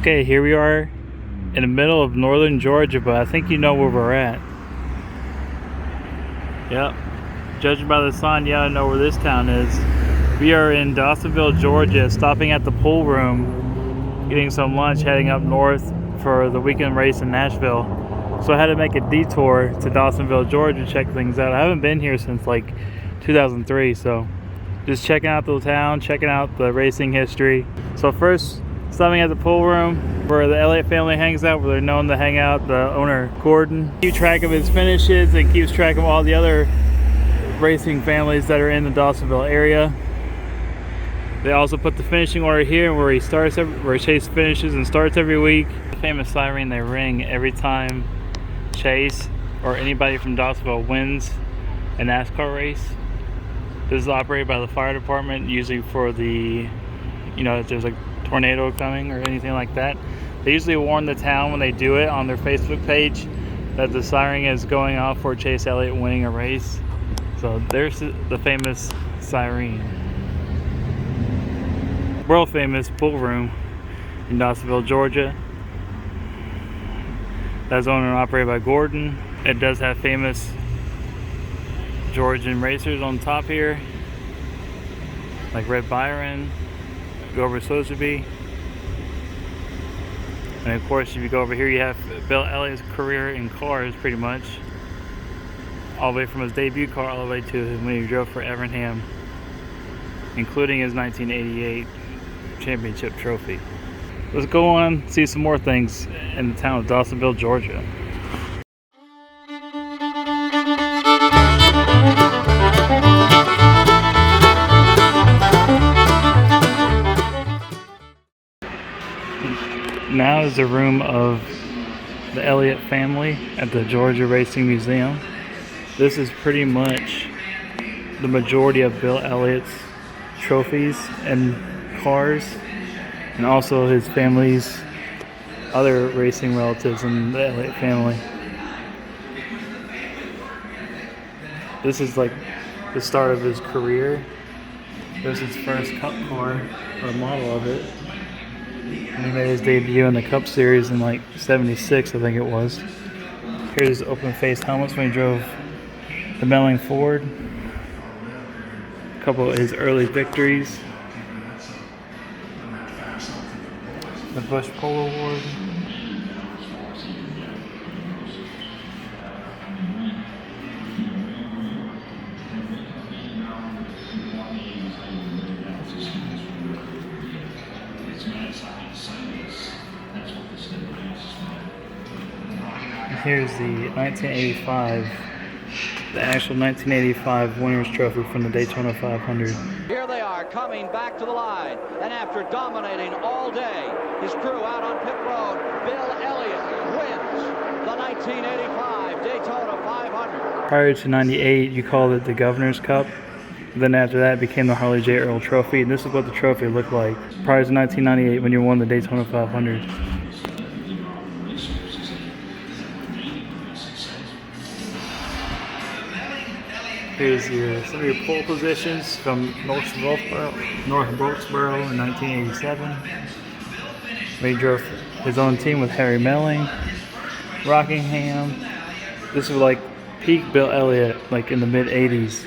Okay, here we are in the middle of northern Georgia, but I think you know where we're at. Yep. Judging by the sign, you gotta know where this town is. We are in Dawsonville, Georgia, stopping at the pool room, getting some lunch, heading up north for the weekend race in Nashville. So I had to make a detour to Dawsonville, Georgia to check things out. I haven't been here since like 2003, so just checking out the town, checking out the racing history. So first, stopping at the pool room where the Elliott family hangs out, where they're known to hang out. The owner, Gordon, keeps track of his finishes and keeps track of all the other racing families that are in the Dawsonville area. They also put the finishing order here where Chase finishes and starts every week. The famous siren they ring every time Chase or anybody from Dawsonville wins a NASCAR race. This is operated by the fire department, usually for the, if there's a tornado coming or anything like that. They usually warn the town when they do it on their Facebook page that the siren is going off for Chase Elliott winning a race. So there's the famous siren. World famous pool room in Dawsonville, Georgia. That's owned and operated by Gordon. It does have famous Georgian racers on top here, like Red Byron, Grover Sotheby. And of course, if you go over here, you have Bill Elliott's career in cars, pretty much, all the way from his debut car all the way to when he drove for Evernham, including his 1988 championship trophy. Let's go on, see some more things in the town of Dawsonville, Georgia. Now is the room of the Elliott family at the Georgia Racing Museum. This is pretty much the majority of Bill Elliott's trophies and cars, and also his family's other racing relatives in the Elliott family. This is like the start of his career. There's his first Cup car, or model of it. And he made his debut in the Cup Series in like 76, I think it was. Here's his open-faced helmets when he drove the Melling Ford. A couple of his early victories. The Busch Polo Award. Here's the 1985, the actual 1985 Winners Trophy from the Daytona 500. Here they are coming back to the line, and after dominating all day, his crew out on pit road, Bill Elliott wins the 1985 Daytona 500. Prior to 98, you called it the Governor's Cup. Then after that, it became the Harley J. Earl Trophy, and this is what the trophy looked like prior to 1998 when you won the Daytona 500. Here's some of your pole positions from North Wilkesboro in 1987. He drove his own team with Harry Melling, Rockingham. This was like peak Bill Elliott, like in the mid 80s.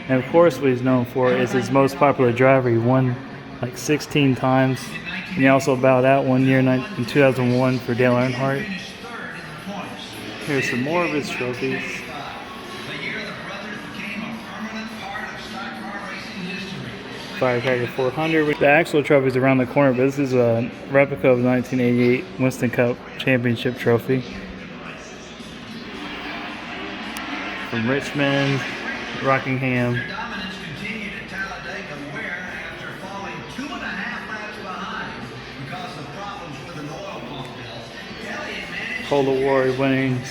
And of course, what he's known for is his most popular driver. He won like 16 times. And he also bowed out one year in 2001 for Dale Earnhardt. Here's some more of his trophies. Firecracker 400. The actual trophy is around the corner, but this is a replica of the 1988 Winston Cup Championship trophy. From Richmond, Rockingham. Cold Award winnings.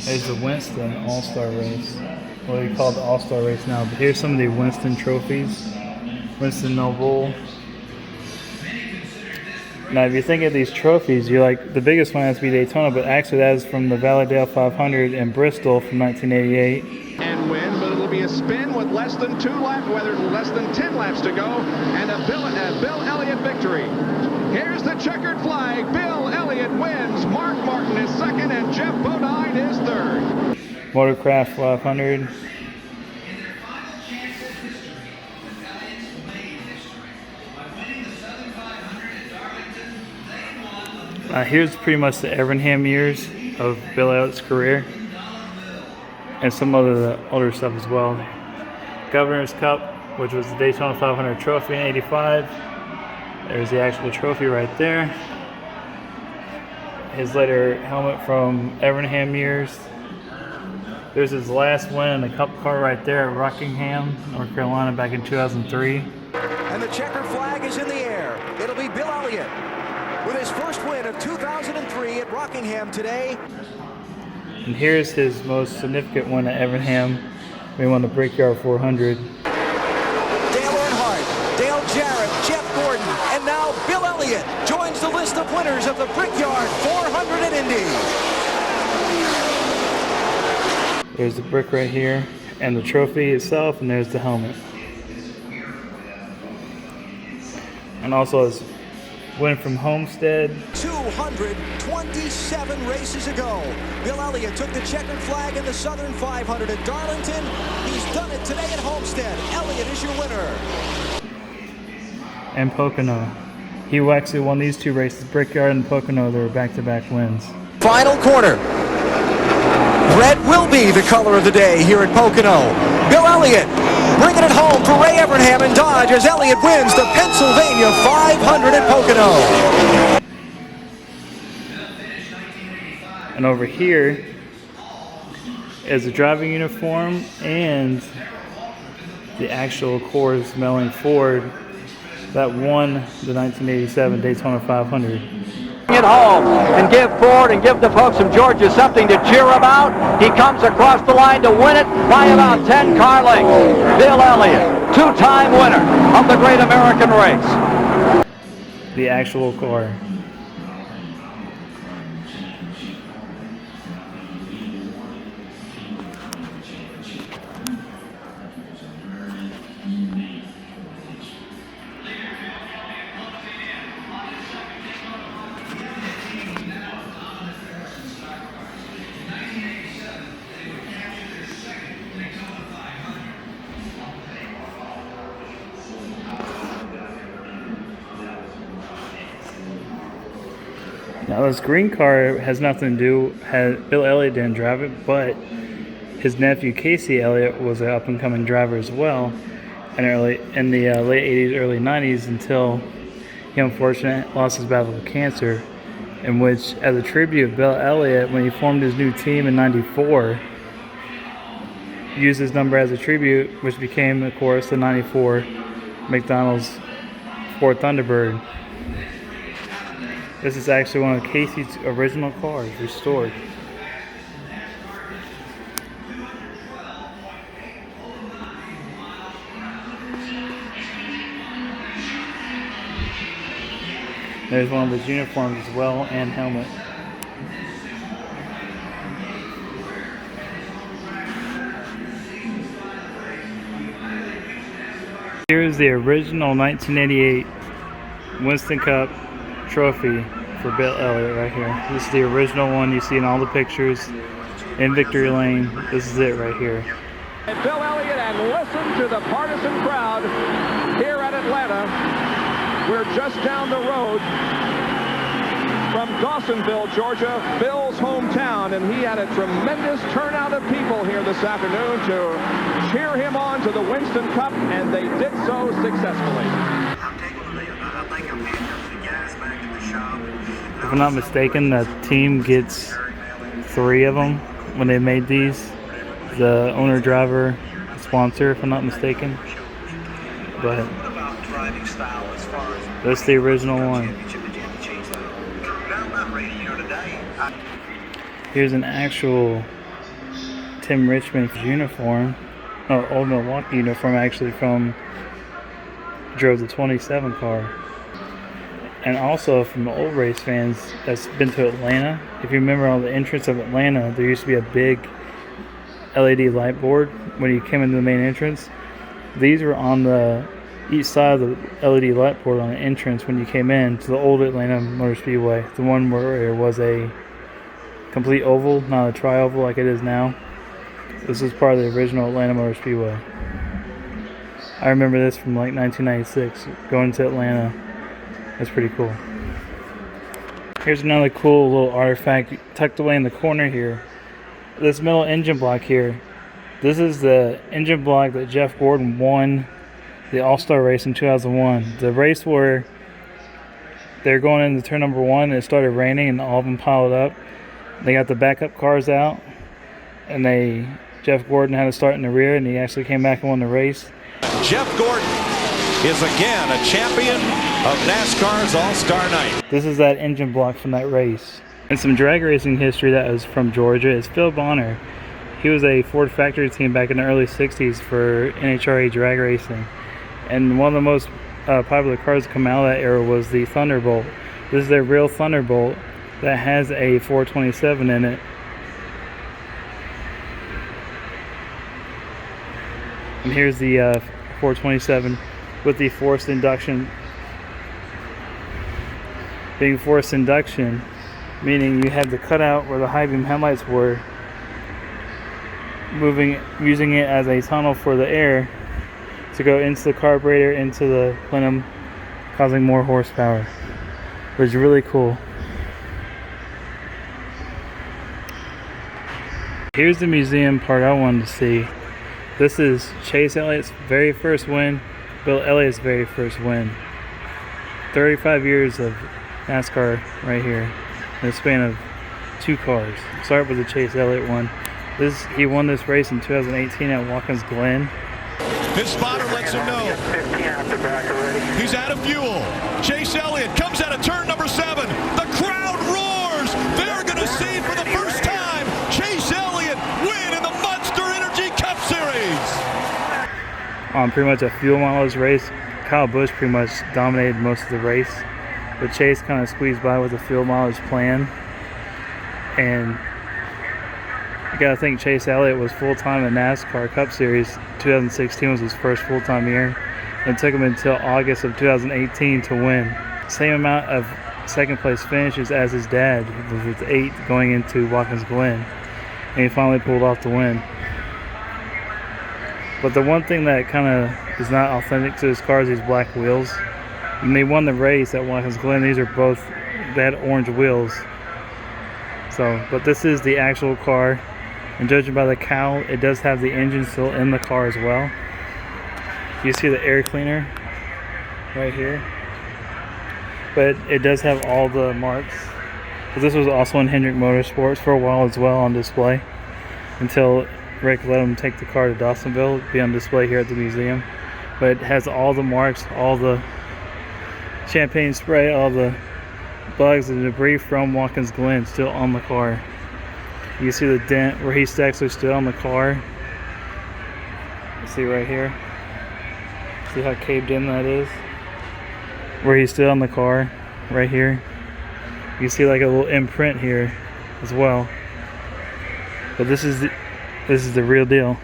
There's the Winston All-Star Race. What we call the All-Star Race now. But here's some of the Winston trophies. Winston Noble. Now, if you think of these trophies, you're like, the biggest one has to be Daytona, but actually that is from the Valledale 500 in Bristol from 1988. And win, but it'll be a spin with less than 10 laps to go, and a Bill Elliott victory. Here's the checkered flag. Bill Elliott wins. Mark Martin is second, and Jeff Bodine is third. Motorcraft 500. Here's pretty much the Evernham years of Bill Elliott's career, and some of the older stuff as well. Governor's Cup, which was the Daytona 500 trophy in '85. There's the actual trophy right there. His later helmet from Evernham years. There's his last win in the Cup car right there at Rockingham, North Carolina, back in 2003. And the checkered flag is in the air. It'll be Bill Elliott with his first win of 2003 at Rockingham today. And here's his most significant win at Evernham. We won the Brickyard 400. Dale Earnhardt, Dale Jarrett, Jeff Gordon, and now Bill Elliott joins the list of winners of the Brickyard 400 at Indy. There's the brick right here, and the trophy itself, and there's the helmet. And also his win from Homestead. 227 races ago, Bill Elliott took the checkered flag in the Southern 500 at Darlington. He's done it today at Homestead. Elliott is your winner. And Pocono. He actually won these two races, Brickyard and Pocono. They were back-to-back wins. Final corner. Red will be the color of the day here at Pocono. Bill Elliott bringing it home for Ray Evernham and Dodge as Elliott wins the Pennsylvania 500 at Pocono. And over here is the driving uniform and the actual Coors Melling Ford that won the 1987 Daytona 500. It home and give Ford and give the folks from Georgia something to cheer about. He comes across the line to win it by about 10 car lengths. Bill Elliott, two-time winner of the Great American Race. The actual car. Now this green car has nothing to do, Bill Elliott didn't drive it, but his nephew Casey Elliott was an up-and-coming driver as well in the late 80s, early 90s, until he unfortunately lost his battle with cancer, in which, as a tribute of Bill Elliott, when he formed his new team in '94, used his number as a tribute, which became, of course, the '94 McDonald's Ford Thunderbird. This is actually one of Casey's original cars, restored. There's one of his uniforms as well, and helmet. Here's the original 1988 Winston Cup trophy for Bill Elliott right here. This is the original one you see in all the pictures in Victory Lane. This is it right here. And Bill Elliott, and listen to the partisan crowd here at Atlanta. We're just down the road from Dawsonville, Georgia, Bill's hometown, and he had a tremendous turnout of people here this afternoon to cheer him on to the Winston Cup, and they did so successfully. If I'm not mistaken, the team gets 3 of them when they made these. The owner, driver, sponsor, if I'm not mistaken. But that's the original one. Here's an actual Tim Richmond uniform, or Old Milwaukee uniform, actually, from drove the 27 car. And also from the old race fans that's been to Atlanta, if you remember on the entrance of Atlanta, there used to be a big LED light board when you came into the main entrance. These were on the each side of the LED light board on the entrance when you came in to the old Atlanta Motor Speedway. The one where it was a complete oval, not a tri-oval like it is now. This is part of the original Atlanta Motor Speedway. I remember this from like 1996, going to Atlanta. That's pretty cool. Here's another cool little artifact tucked away in the corner here. This middle engine block here. This is the engine block that Jeff Gordon won the All-Star race in 2001. The race where they're going into turn number 1 and it started raining and all of them piled up. They got the backup cars out and Jeff Gordon had to start in the rear and he actually came back and won the race. Jeff Gordon is again a champion of NASCAR's All-Star Night. This is that engine block from that race. And some drag racing history that was from Georgia is Phil Bonner. He was a Ford factory team back in the early 60s for NHRA drag racing. And one of the most popular cars to come out of that era was the Thunderbolt. This is their real Thunderbolt that has a 427 in it. And here's the 427 with the forced induction. Being forced induction, meaning you had the cutout where the high beam headlights were, using it as a tunnel for the air to go into the carburetor, into the plenum, causing more horsepower, which is really cool. Here's the museum part I wanted to see. This is Chase Elliott's very first win, Bill Elliott's very first win. 35 years of NASCAR right here in the span of 2 cars. Start with the Chase Elliott one. He won this race in 2018 at Watkins Glen. His spotter lets him know he's out of fuel. Chase Elliott comes out of turn number 7. The crowd roars. They're going to see for the first time Chase Elliott win in the Monster Energy Cup Series. On pretty much a fuel mileage race, Kyle Busch pretty much dominated most of the race, but Chase kind of squeezed by with a fuel mileage plan. And you gotta think Chase Elliott was full-time in NASCAR Cup Series. 2016 was his first full-time year. And it took him until August of 2018 to win. Same amount of second place finishes as his dad. He was with 8 going into Watkins Glen. And he finally pulled off the win. But the one thing that kind of is not authentic to his car is these black wheels. When they won the race at Watkins Glen, they had orange wheels. So, but this is the actual car. And judging by the cowl, it does have the engine still in the car as well. You see the air cleaner right here. But it does have all the marks. But this was also in Hendrick Motorsports for a while as well on display. Until Rick let him take the car to Dawsonville, be on display here at the museum. But it has all the marks, all the champagne spray, all the bugs and debris from Watkins Glen still on the car. You see the dent where he's actually still on the car. You see right here. See how caved in that is? Where he's still on the car, right here. You see like a little imprint here as well. But this is the real deal.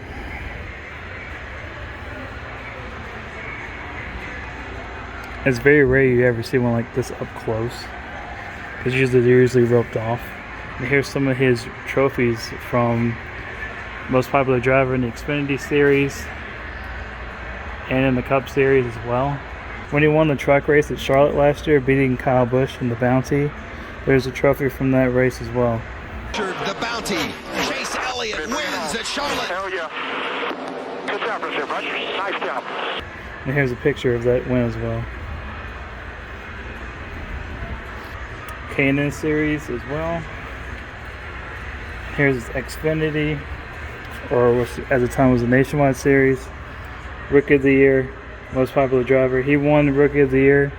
It's very rare you ever see one like this up close, because usually they're usually roped off. And here's some of his trophies from most popular driver in the Xfinity Series and in the Cup Series as well. When he won the truck race at Charlotte last year, beating Kyle Busch in the Bounty, there's a trophy from that race as well. The Bounty. Chase Elliott wins at Charlotte. Hell yeah. Good job, Mr. Bush. Nice job. And here's a picture of that win as well. K&N Series as well. Here's Xfinity, or which at the time was the Nationwide Series. Rookie of the Year, most popular driver. He won the Rookie of the Year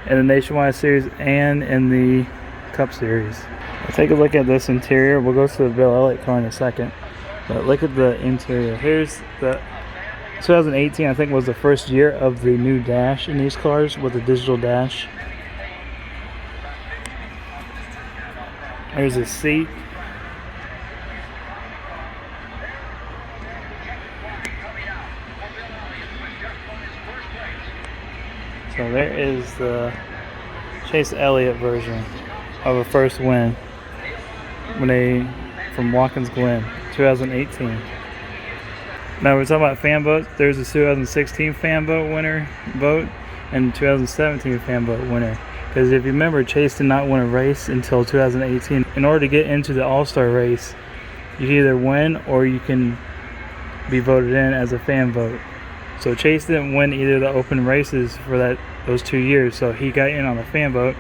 in the Nationwide Series and in the Cup Series. Take a look at this interior. We'll go to the Bill Elliott car in a second. But look at the interior. Here's the 2018, I think, was the first year of the new dash in these cars with the digital dash. There's a seat. So there is the Chase Elliott version of a first win from Watkins Glen, 2018. Now we're talking about fan boats. There's a 2016 fan boat winner boat and 2017 fan boat winner. Because if you remember, Chase did not win a race until 2018. In order to get into the All-Star race, you can either win or you can be voted in as a fan vote. So Chase didn't win either of the open races for those 2 years, so he got in on the fan vote.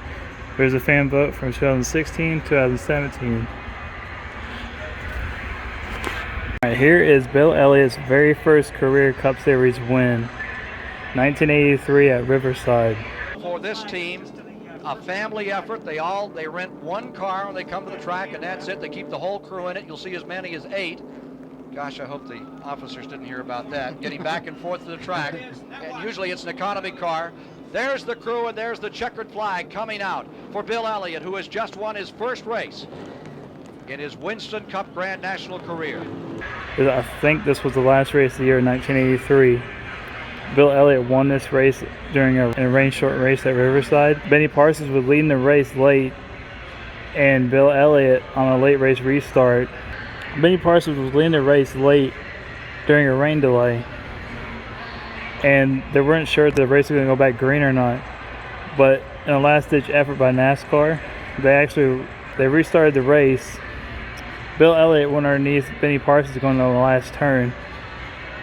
There's a fan vote from 2016, 2017. Alright, here is Bill Elliott's very first career Cup Series win, 1983 at Riverside. For this team, a family effort. They rent one car when they come to the track, and that's it. They keep the whole crew in it. You'll see as many as 8. Gosh, I hope the officers didn't hear about that. Getting back and forth to the track, and usually it's an economy car. There's the crew, and there's the checkered flag coming out for Bill Elliott, who has just won his first race in his Winston Cup Grand National career. I think this was the last race of the year in 1983. Bill Elliott won this race during a rain short race at Riverside. Benny Parsons was leading the race late, and Bill Elliott on a late race restart. Benny Parsons was leading the race late during a rain delay, and they weren't sure if the race was going to go back green or not. But in a last-ditch effort by NASCAR, they restarted the race. Bill Elliott went underneath Benny Parsons going on the last turn,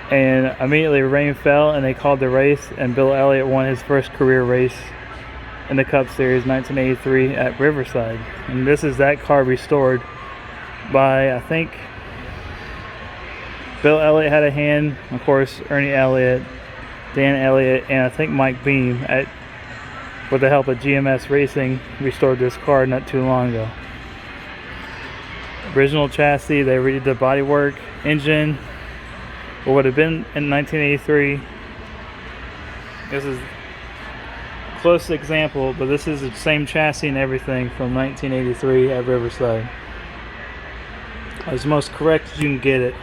and immediately rain fell, and they called the race, and Bill Elliott won his first career race in the Cup Series 1983 at Riverside. And this is that car restored by, I think, Bill Elliott had a hand, of course, Ernie Elliott, Dan Elliott, and I think Mike Beam, with the help of GMS Racing, restored this car not too long ago. Original chassis, they redid the bodywork, engine, what would have been in 1983. This is a close example, but this is the same chassis and everything from 1983 at Riverside. As most correct as you can get it.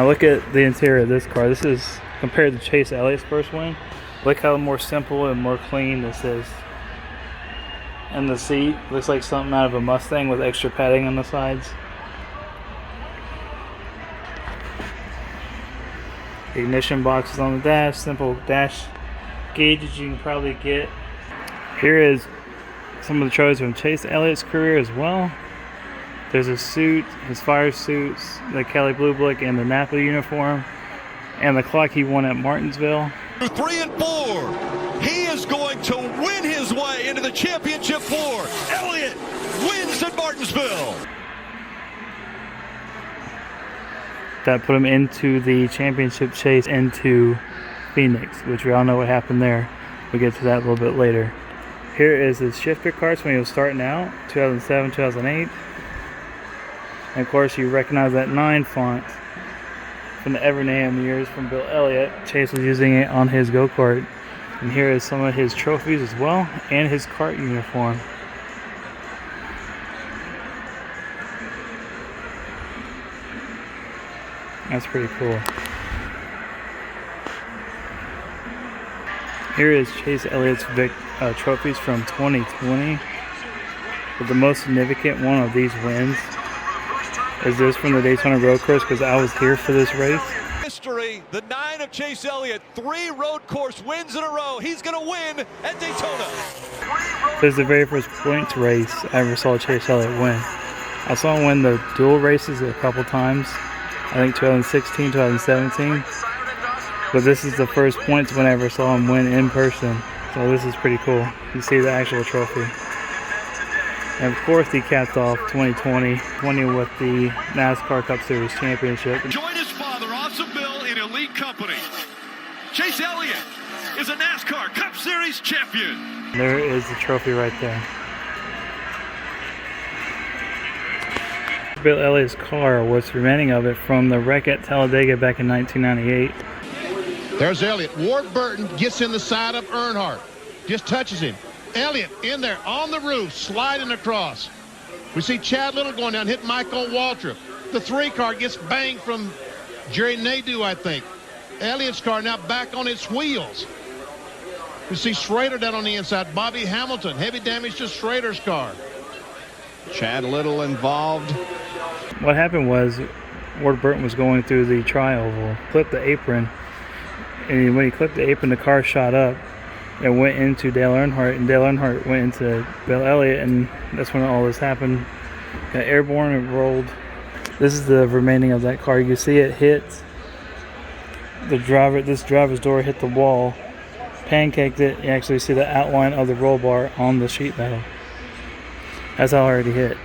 Look at the interior of this car. This is compared to Chase Elliott's first win. Look how more simple and more clean this is. And the seat looks like something out of a Mustang with extra padding on the sides. Ignition boxes on the dash, simple dash gauges you can probably get. Here is some of the trophies from Chase Elliott's career as well. There's a suit, his fire suits, the Kelly Blue Book, and the Napa uniform, and the clock he won at Martinsville. 3 and 4. He is going to win his way into the championship 4. Elliott wins at Martinsville. That put him into the championship chase into Phoenix, which we all know what happened there. We'll get to that a little bit later. Here is his shifter carts when he was starting out, 2007, 2008. And of course you recognize that 9 font from the Evernham years from Bill Elliott. Chase was using it on his go-kart. And here is some of his trophies as well, and his kart uniform. That's pretty cool. Here is Chase Elliott's trophies from 2020. But the most significant one of these wins is this from the Daytona Road Course, because I was here for this race. History, the 9 of Chase Elliott, 3 road course wins in a row. He's going to win at Daytona. This is the very first points race I ever saw Chase Elliott win. I saw him win the dual races a couple times. I think 2016, 2017. But this is the first points win I ever saw him win in person. So this is pretty cool. You see the actual trophy. And of course he capped off 2020 with the NASCAR Cup Series Championship. Join his father, Dawsonville, in elite company. Chase Elliott is a NASCAR Cup Series champion. There is the trophy right there. Bill Elliott's car, what's remaining of it, from the wreck at Talladega back in 1998. There's Elliott. Ward Burton gets in the side of Earnhardt. Just touches him. Elliott in there on the roof, sliding across. We see Chad Little going down, hit Michael Waltrip. The 3 car gets banged from Jerry Nadeau, I think. Elliott's car now back on its wheels. We see Schrader down on the inside. Bobby Hamilton, heavy damage to Schrader's car. Chad Little involved. What happened was Ward Burton was going through the tri-oval, clipped the apron, and when he clipped the apron, the car shot up and went into Dale Earnhardt, and Dale Earnhardt went into Bill Elliott, and that's when all this happened. Got airborne and rolled. This is the remaining of that car. You can see it hit the driver. This driver's door hit the wall, pancaked it. You actually see the outline of the roll bar on the sheet metal. That's how hard he hit.